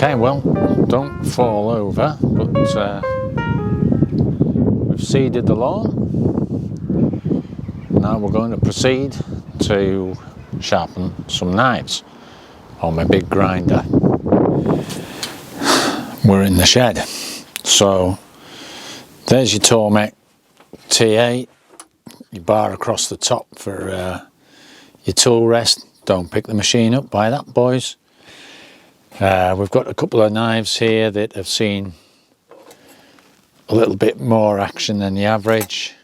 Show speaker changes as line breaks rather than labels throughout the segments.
Okay, well, don't fall over, but we've seeded the lawn. Now we're going to proceed to sharpen some knives on my big grinder. We're in the shed. So there's your Tormek T8, your bar across the top for your tool rest. Don't pick the machine up by that, boys. We've got a couple of knives here that have seen a little bit more action than the average.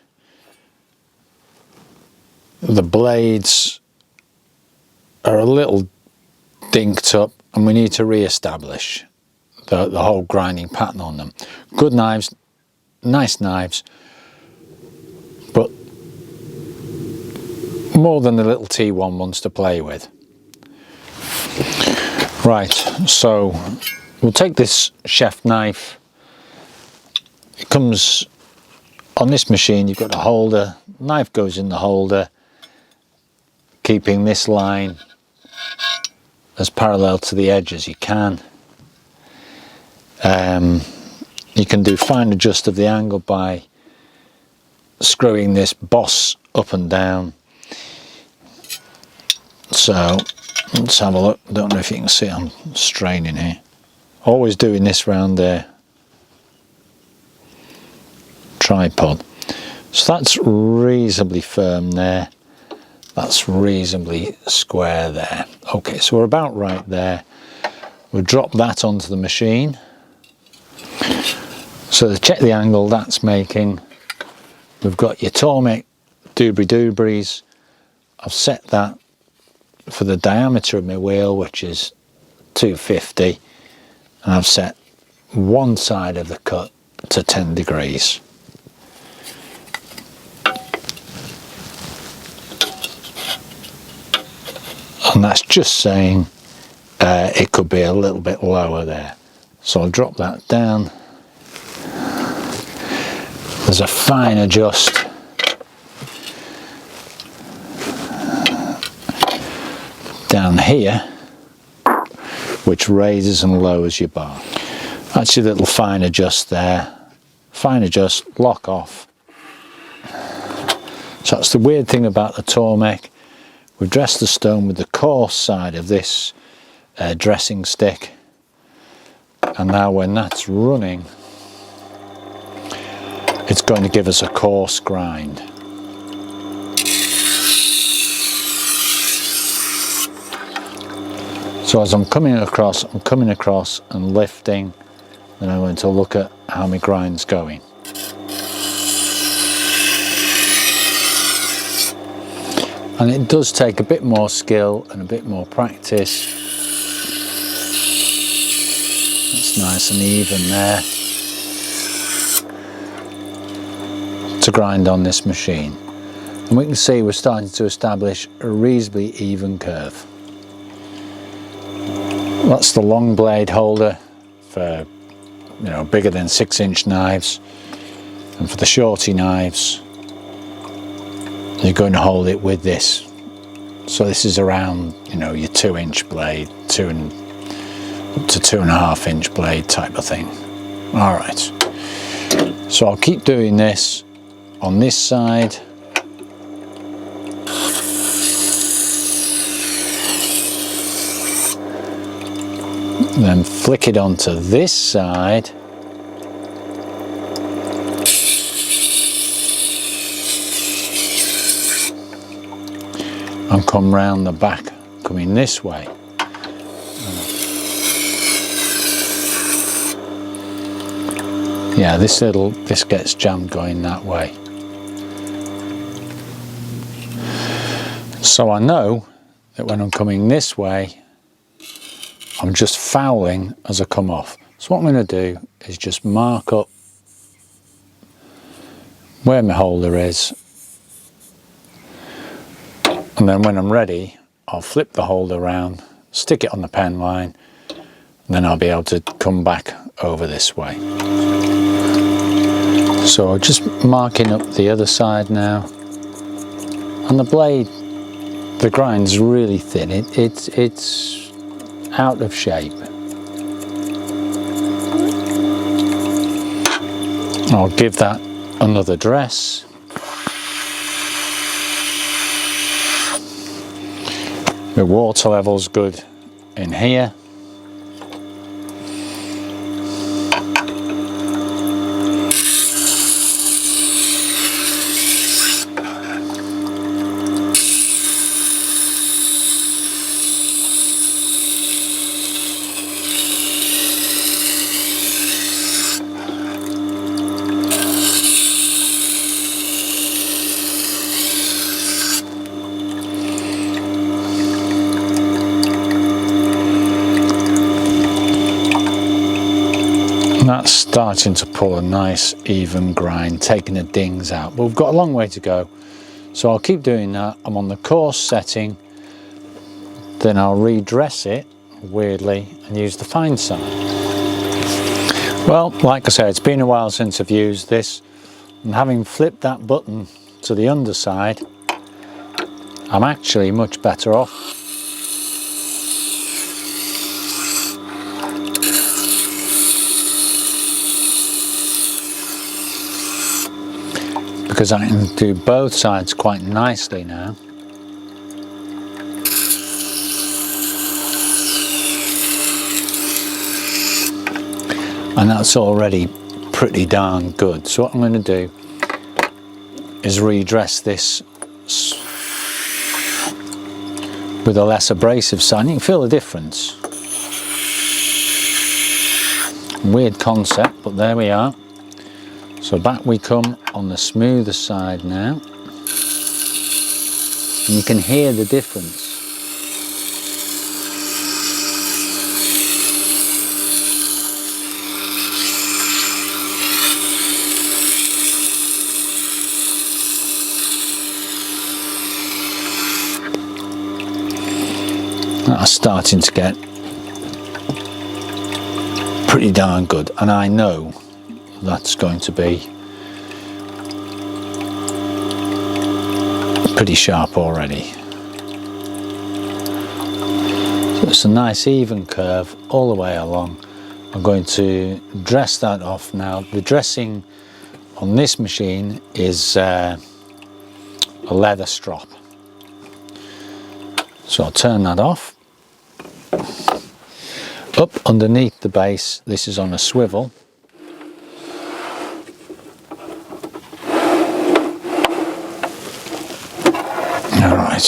The blades are a little dinked up and we need to re-establish the whole grinding pattern on them. Good knives, nice knives, but more than the little T1 ones to play with. Right, so we'll take this chef knife. It comes on this machine, you've got a holder, knife goes in the holder, keeping this line as parallel to the edge as you can. You can do fine adjust of the angle by screwing this boss up and down. So let's have a look. Don't know if you can see, I'm straining here. Always doing this round the tripod. So that's reasonably firm there. That's reasonably square there. Okay, so we're about right there. We'll drop that onto the machine. So to check the angle that's making, we've got your Tormek doobries. I've set that for the diameter of my wheel, which is 250, and I've set one side of the cut to 10 degrees. And that's just saying it could be a little bit lower there. So I'll drop that down. There's a fine adjust down here, which raises and lowers your bar. That's your little fine adjust there. Fine adjust, lock off. So that's the weird thing about the Tormek. We've dressed the stone with the coarse side of this dressing stick, and now when that's running, it's going to give us a coarse grind. So as I'm coming across and lifting, then I'm going to look at how my grind's going. And it does take a bit more skill and a bit more practice. It's nice and even there to grind on this machine. And we can see we're starting to establish a reasonably even curve. That's the long blade holder for, you know, bigger than 6-inch knives, and for the shorty knives you're going to hold it with this. So this is around, you know, your 2-inch blade, up to 2.5-inch blade type of thing. All right, so I'll keep doing this on this side. Then flick it onto this side. And come round the back, coming this way. Yeah, this gets jammed going that way. So I know that when I'm coming this way, I'm just fouling as I come off. So what I'm going to do is just mark up where my holder is, and then when I'm ready, I'll flip the holder around, stick it on the pen line, and then I'll be able to come back over this way. So just marking up the other side now, and the blade, the grind's really thin. It's out of shape. I'll give that another dress. The water level's good in here. That's starting to pull a nice even grind, taking the dings out. But we've got a long way to go, so I'll keep doing that. I'm on the coarse setting, then I'll redress it weirdly and use the fine side. Well, like I said, it's been a while since I've used this, and having flipped that button to the underside, I'm actually much better off. Because I can do both sides quite nicely now. And that's already pretty darn good. So what I'm going to do is redress this with a less abrasive side. You can feel the difference. Weird concept, but there we are. So back we come on the smoother side now, and you can hear the difference. That's starting to get pretty darn good, and I know that's going to be pretty sharp already. So it's a nice even curve all the way along. I'm going to dress that off now. The dressing on this machine is a leather strop. So I'll turn that off. Up underneath the base, this is on a swivel. Alright.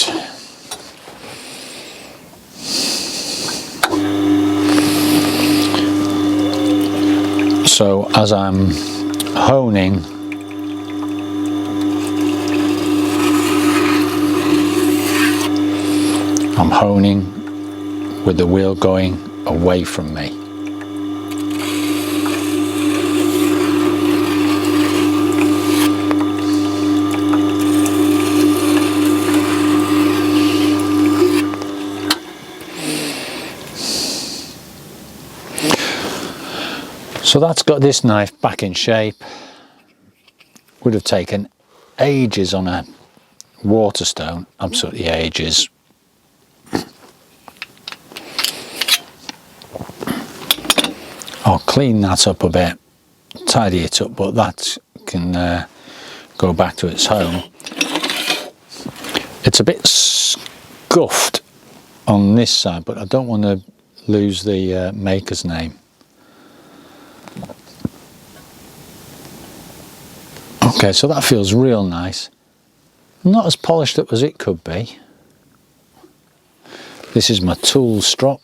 So as I'm honing, I'm honing with the wheel going away from me. So that's got this knife back in shape. Would have taken ages on a waterstone, absolutely ages. I'll clean that up a bit, tidy it up, but that can go back to its home. It's a bit scuffed on this side, but I don't want to lose the maker's name. Okay, so that feels real nice. Not as polished up as it could be. This is my tool strop,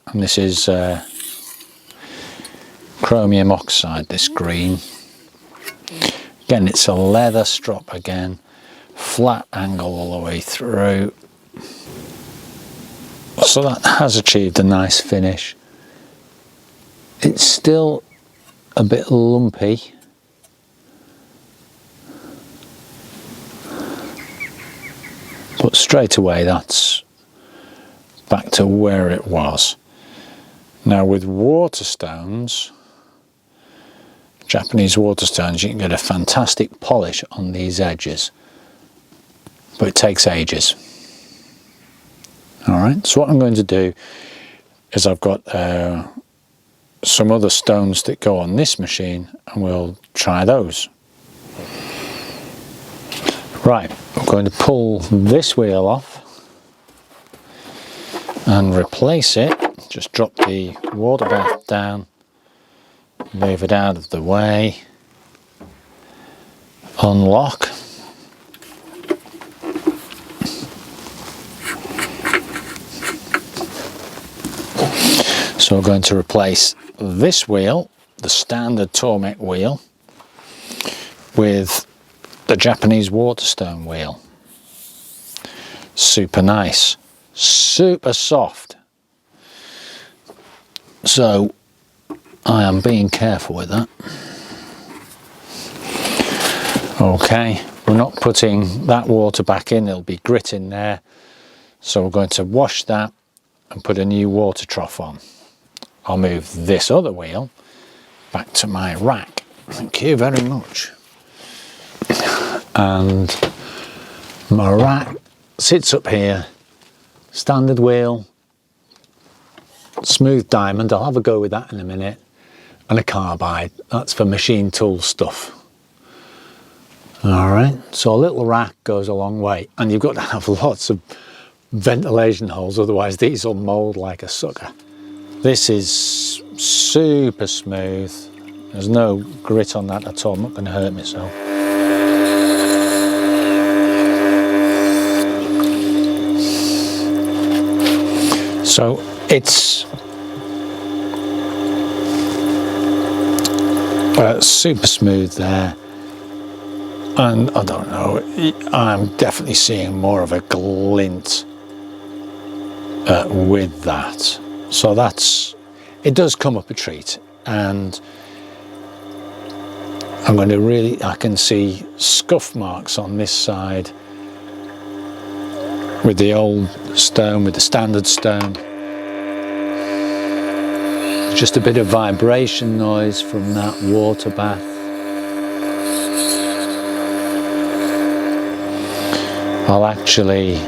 and this is chromium oxide, this green. Again, it's a leather strop again, flat angle all the way through. So that has achieved a nice finish. It's still a bit lumpy. But straight away that's back to where it was. Now with waterstones, Japanese waterstones, you can get a fantastic polish on these edges, but it takes ages. Alright, so what I'm going to do is I've got some other stones that go on this machine, and we'll try those. Right, I'm going to pull this wheel off and replace it. Just drop the water bath down, move it out of the way, unlock. So we're going to replace this wheel, the standard Tormek wheel, with the Japanese waterstone wheel. Super nice, super soft. So I am being careful with that. Okay, we're not putting that water back in, there'll be grit in there. So we're going to wash that and put a new water trough on. I'll move this other wheel back to my rack. Thank you very much. And my rack sits up here, standard wheel, smooth diamond, I'll have a go with that in a minute, and a carbide, that's for machine tool stuff. Alright, so a little rack goes a long way, and you've got to have lots of ventilation holes, otherwise these will mould like a sucker. This is super smooth, there's no grit on that at all, I'm not going to hurt myself. So it's super smooth there, and I don't know, I'm definitely seeing more of a glint with that. So it does come up a treat, and I'm going to I can see scuff marks on this side with the old stone, with the standard stone. Just a bit of vibration noise from that water bath. I'll actually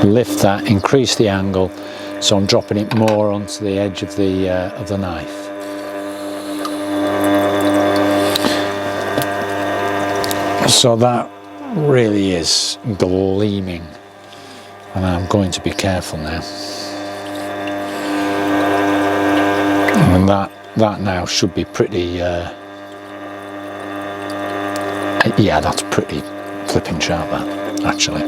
lift that, increase the angle, so I'm dropping it more onto the edge of the knife. So that really is gleaming, and I'm going to be careful now. And that now should be pretty, yeah, that's pretty flipping sharp, that, actually.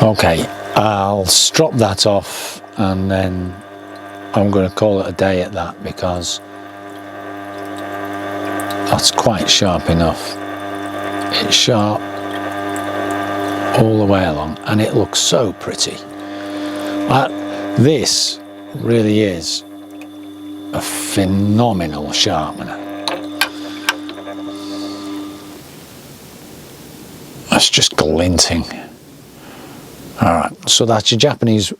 Okay, I'll strop that off, and then I'm going to call it a day at that, because that's quite sharp enough. It's sharp all the way along, and it looks so pretty. This really is a phenomenal sharpener. That's just glinting. Alright, so that's your Japanese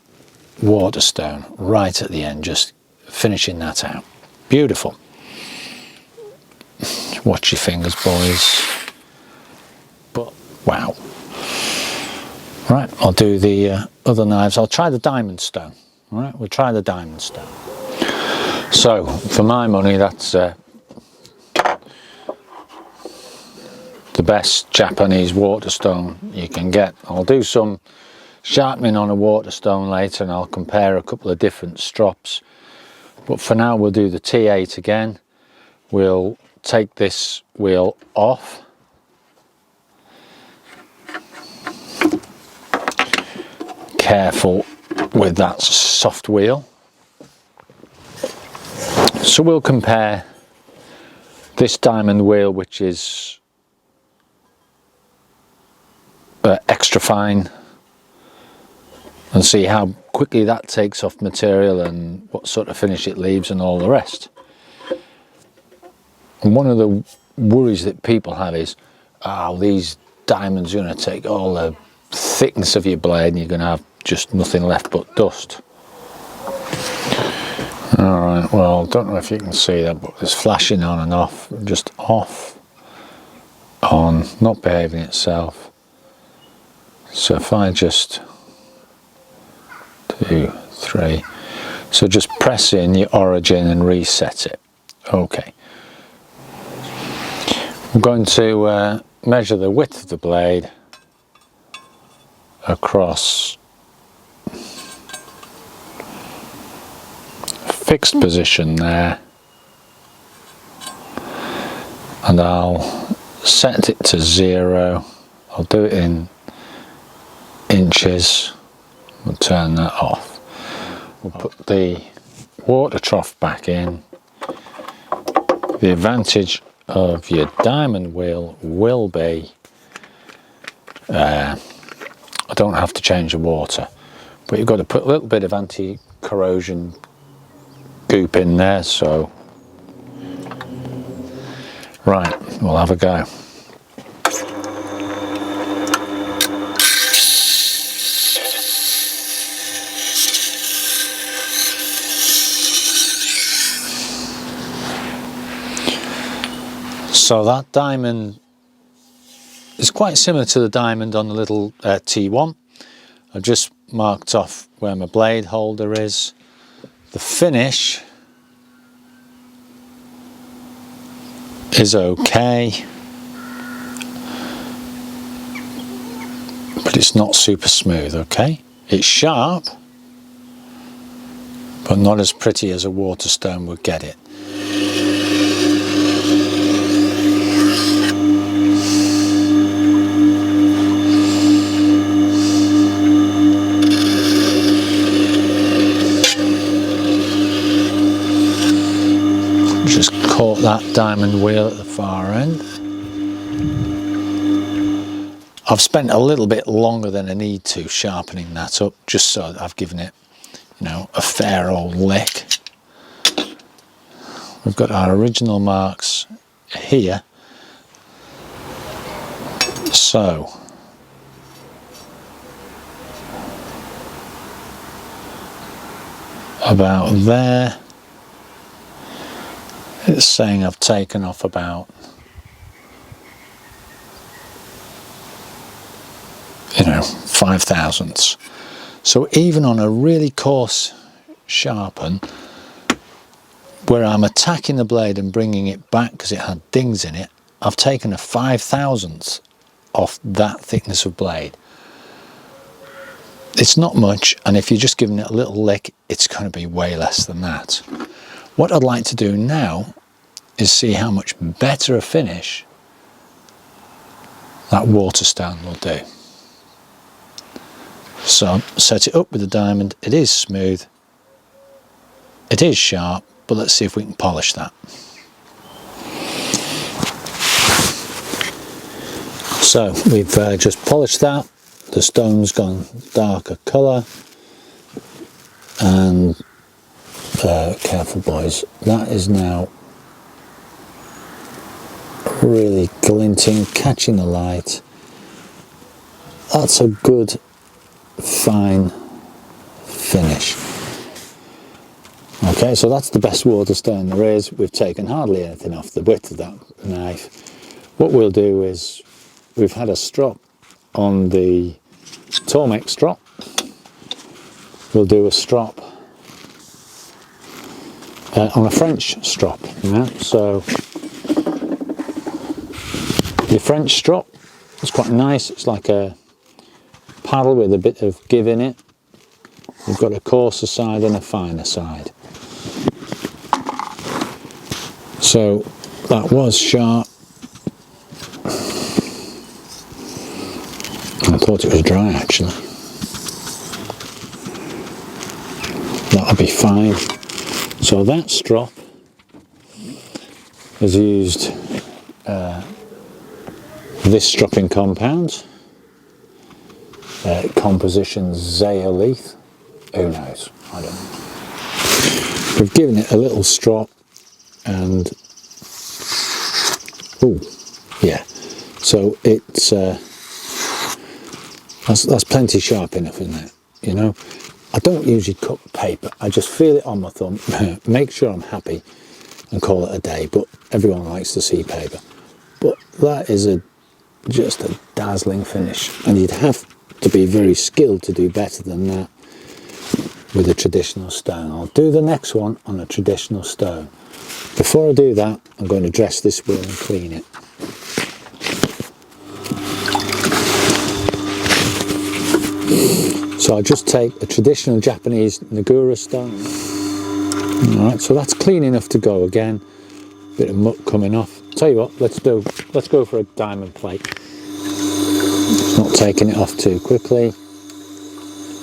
waterstone right at the end, just finishing that out. Beautiful. Watch your fingers, boys. But wow. Right, I'll do the other knives. I'll try the diamond stone. All right, we'll try the diamond stone. So, for my money, that's the best Japanese waterstone you can get. I'll do some sharpening on a waterstone later, and I'll compare a couple of different strops. But for now, we'll do the T8 again. We'll take this wheel off. Careful with that soft wheel. So we'll compare this diamond wheel, which is extra fine, and see how quickly that takes off material and what sort of finish it leaves and all the rest. And one of the worries that people have is, oh, these diamonds are going to take all the thickness of your blade and you're going to have just nothing left but dust. Alright, well, don't know if you can see that, but it's flashing on and off, just off, on, not behaving itself. So if I just 2, 3. So just press in your origin and reset it. Okay. I'm going to measure the width of the blade across a fixed position there, and I'll set it to 0. I'll do it in inches. We'll turn that off. We'll put the water trough back in. The advantage of your diamond wheel will be I don't have to change the water, but you've got to put a little bit of anti-corrosion goop in there. So right, we'll have a go. So that diamond is quite similar to the diamond on the little T1. I've just marked off where my blade holder is. The finish is okay, but it's not super smooth, okay? It's sharp, but not as pretty as a waterstone would get it. Just caught that diamond wheel at the far end. I've spent a little bit longer than I need to sharpening that up, just so that I've given it, you know, a fair old lick. We've got our original marks here. So about there. It's saying I've taken off about, you know, 5 thousandths. So even on a really coarse sharpen, where I'm attacking the blade and bringing it back because it had dings in it, I've taken a 5 thousandths off that thickness of blade. It's not much, and if you're just giving it a little lick, it's going to be way less than that. What I'd like to do now is see how much better a finish that waterstone will do. So set it up with the diamond. It is smooth, it is sharp, but let's see if we can polish that. So we've just polished that. The stone's gone darker colour, and careful boys, that is now really glinting, catching the light. That's a good fine finish. Okay, so that's the best waterstone there is. We've taken hardly anything off the width of that knife. What we'll do is, we've had a strop on the Tormek strop. We'll do a strop on a French strop. Yeah? So the French strop is quite nice. It's like a paddle with a bit of give in it. You've got a coarser side and a finer side. So that was sharp. I thought it was dry actually. That'll be fine. So that strop has used this stropping compound, composition zeolite. Who knows? I don't know. We've given it a little strop, and oh yeah, so it's that's plenty sharp enough, isn't it? You know, I don't usually cut paper. I just feel it on my thumb, make sure I'm happy, and call it a day. But everyone likes to see paper. But that is just a dazzling finish, and you'd have to be very skilled to do better than that. with a traditional stone. I'll do the next one on a traditional stone. Before I do that, I'm going to dress this wheel and clean it. So I'll just take a traditional Japanese Nagura stone. Alright, so that's clean enough to go again. Bit of muck coming off. Tell you what, let's go for a diamond plate. Not taking it off too quickly.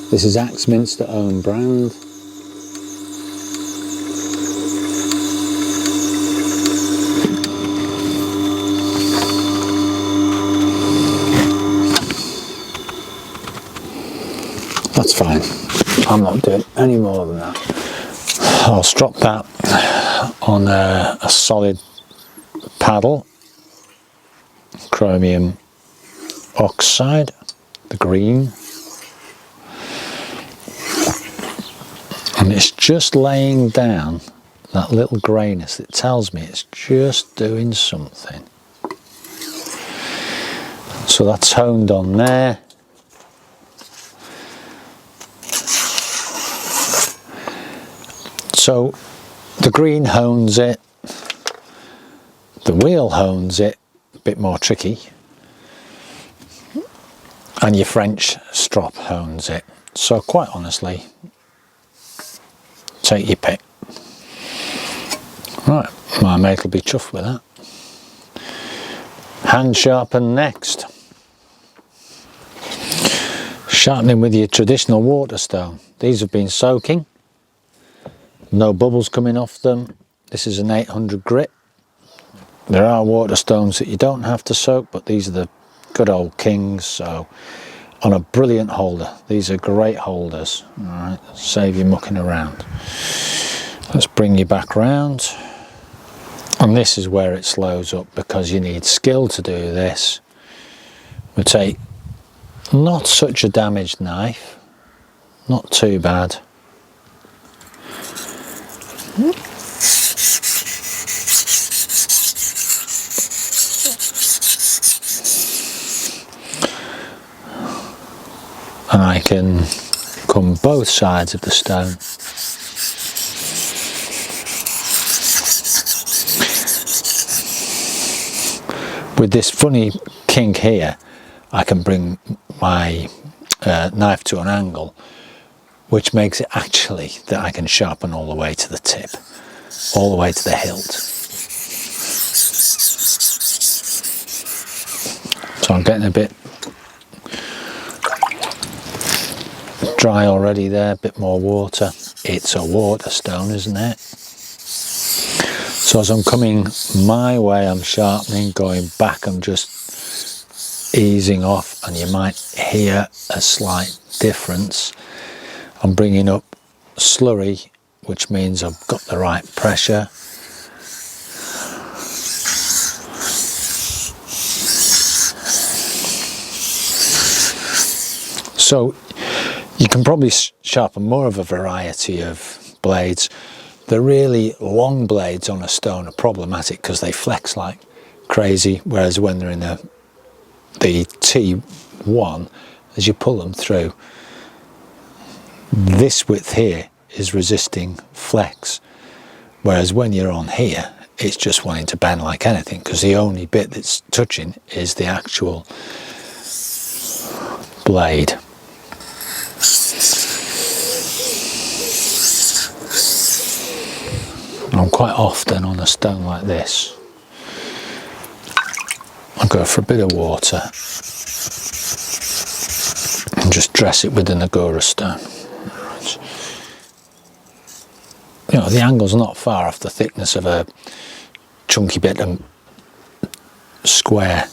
This is Axminster own brand. That's fine. I'm not doing any more than that. I'll strop that on a solid paddle, chromium oxide, the green, and it's just laying down that little greyness that tells me it's just doing something. So that's honed on there. So the green hones it, the wheel hones it, a bit more tricky, and your French strop hones it. So quite honestly, take your pick. Right, my mate will be chuffed with that. Hand sharpen next. Sharpening with your traditional waterstone. These have been soaking. No bubbles coming off them. This is an 800 grit. There are waterstones that you don't have to soak, but these are the good old kings. So on a brilliant holder. These are great holders. All right, save you mucking around. Let's bring you back round. And this is where it slows up because you need skill to do this. We'll take not such a damaged knife, not too bad. And I can come both sides of the stone. With this funny kink here, I can bring my knife to an angle, which makes it actually that I can sharpen all the way to the tip, all the way to the hilt. So I'm getting a bit dry already there, a bit more water. It's a waterstone, isn't it? So as I'm coming my way, I'm sharpening, going back, I'm just easing off, and you might hear a slight difference. I'm bringing up slurry, which means I've got the right pressure. So you can probably sharpen more of a variety of blades. The really long blades on a stone are problematic because they flex like crazy, whereas when they're in the T1, as you pull them through, this width here is resisting flex, whereas when you're on here, it's just wanting to bend like anything because the only bit that's touching is the actual blade. And quite often on a stone like this, I'll go for a bit of water and just dress it with the Nagura stone. You know, the angle's not far off the thickness of a chunky bit of square.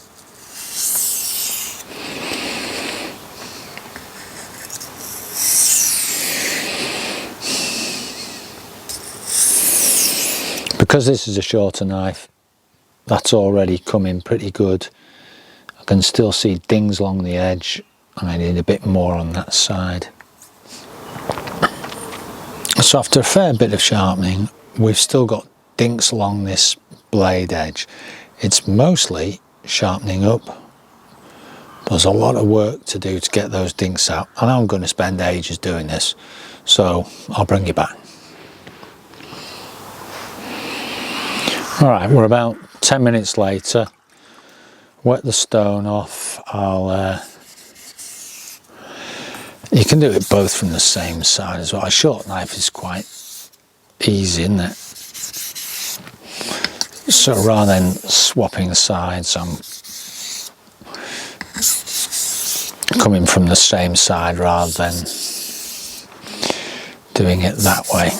Because this is a shorter knife, that's already coming pretty good. I can still see dings along the edge, and I need a bit more on that side. So after a fair bit of sharpening, we've still got dinks along this blade edge. It's mostly sharpening up There's a lot of work to do to get those dinks out, and I'm going to spend ages doing this, so I'll bring you back. Alright, we're about 10 minutes later. Wet the stone off. You can do it both from the same side as well. A short knife is quite easy, isn't it? So rather than swapping sides, I'm coming from the same side rather than doing it that way.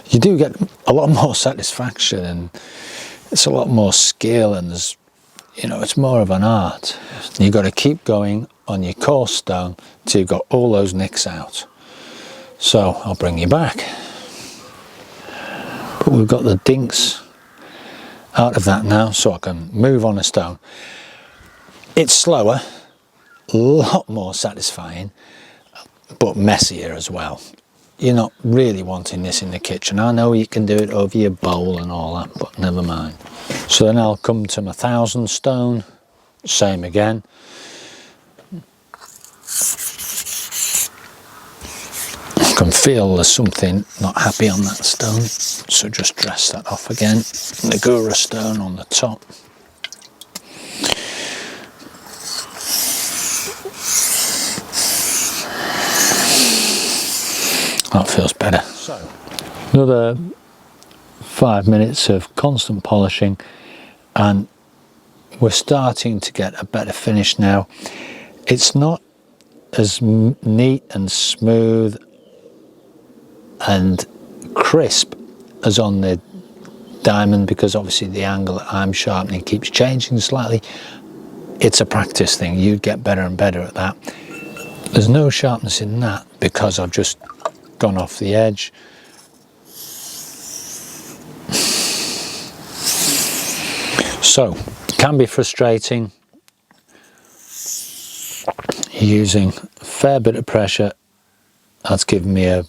You do get a lot more satisfaction, and it's a lot more skill, and there's, you know, it's more of an art. You've got to keep going on your coarse stone till you've got all those nicks out. So I'll bring you back. But we've got the dinks out of that now, so I can move on a stone. It's slower, a lot more satisfying, but messier as well. You're not really wanting this in the kitchen. I know you can do it over your bowl and all that, but never mind. So then I'll come to my 1000 stone, same again. I can feel there's something not happy on that stone, so just dress that off again. The Gura stone on the top. That feels better. So, another 5 minutes of constant polishing, and we're starting to get a better finish now. It's not as neat and smooth and crisp as on the diamond, because obviously the angle that I'm sharpening keeps changing slightly. It's a practice thing. You'd get better and better at that. There's no sharpness in that because I've just gone off the edge. So it can be frustrating using a fair bit of pressure. That's given me a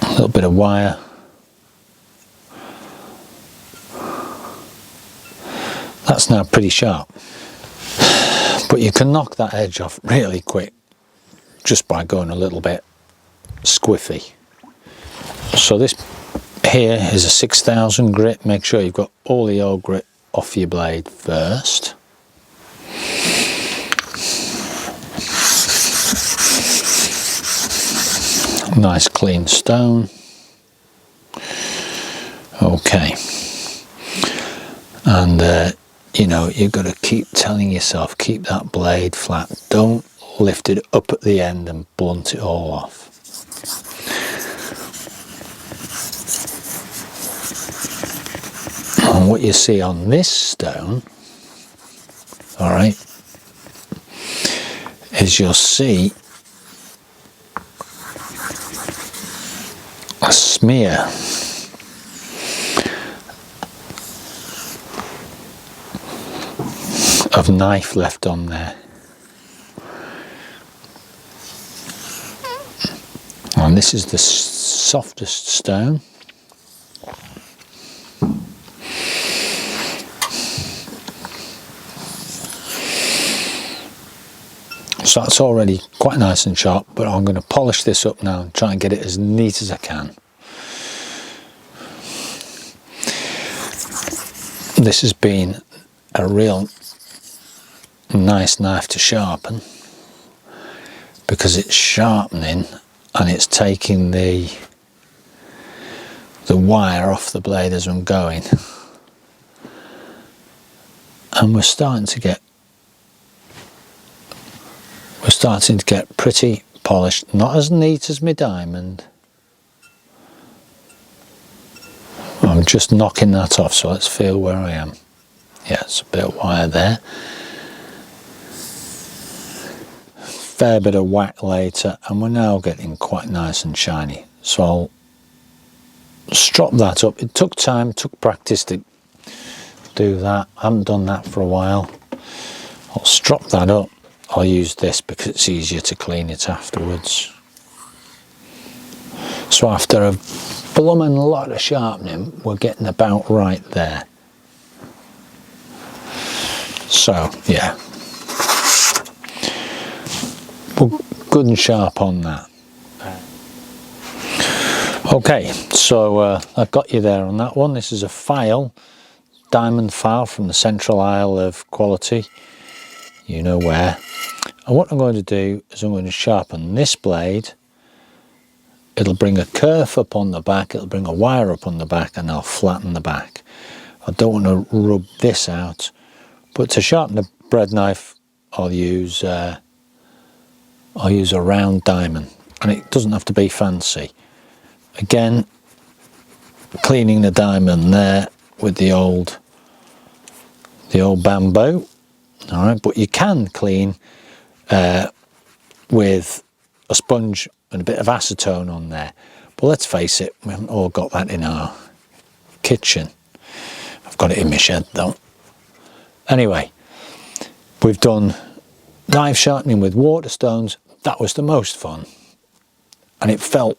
little bit of wire. That's now pretty sharp, but you can knock that edge off really quick just by going a little bit squiffy. So this here is a 6000 grit. Make sure you've got all the old grit off your blade first. Nice clean stone. Okay, and you know, you've got to keep telling yourself, keep that blade flat, don't lift it up at the end and blunt it all off. And what you see on this stone, all right, is you'll see a smear of knife left on there. And this is the softest stone. So that's already quite nice and sharp, but I'm going to polish this up now and try and get it as neat as I can. This has been a real nice knife to sharpen because it's sharpening and it's taking the wire off the blade as I'm going, and we're starting to get pretty polished. Not as neat as my diamond. I'm just knocking that off, so let's feel where I am. Yeah, it's a bit of wire there. Fair bit of whack later, and we're now getting quite nice and shiny. So I'll strop that up. It took time, took practice to do that. I haven't done that for a while. I'll strop that up. I'll use this because it's easier to clean it afterwards. So after a blooming lot of sharpening, we're getting about right there. So yeah, we're good and sharp on that. Okay, so I've got you there on that one. This is a file, diamond file from the central aisle of quality, you know where. And what I'm going to do is I'm going to sharpen this blade. It'll bring a kerf up on the back, it'll bring a wire up on the back, and I'll flatten the back. I don't want to rub this out, but to sharpen the bread knife I'll use a round diamond, and it doesn't have to be fancy. Again, cleaning the diamond there with the old bamboo. All right, but you can clean with a sponge and a bit of acetone on there. But let's face it, we haven't all got that in our kitchen. I've got it in my shed though. Anyway, we've done knife sharpening with waterstones. That was the most fun, and it felt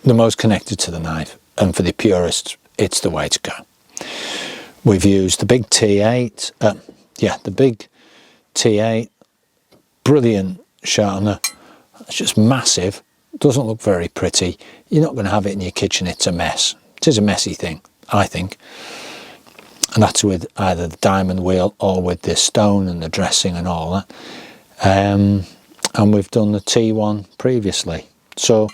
the most connected to the knife, and for the purists it's the way to go. We've used the big T8, the big T8, brilliant sharpener. It's just massive, doesn't look very pretty. You're not going to have it in your kitchen, it's a mess. It is a messy thing, I think. And that's with either the diamond wheel or with the stone and the dressing and all that. And we've done the T1 previously. So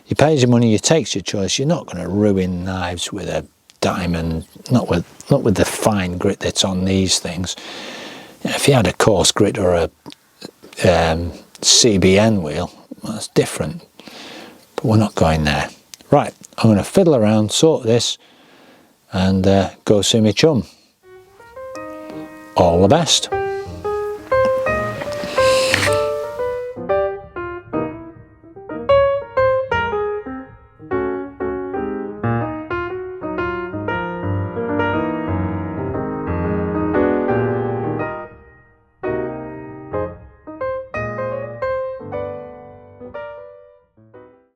you pay your money, you take your choice. You're not going to ruin knives with a diamond, not with the fine grit that's on these things. You know, if you had a coarse grit or a CBN wheel, well, that's different. But we're not going there. Right, I'm going to fiddle around, sort this, and go see my chum. All the best.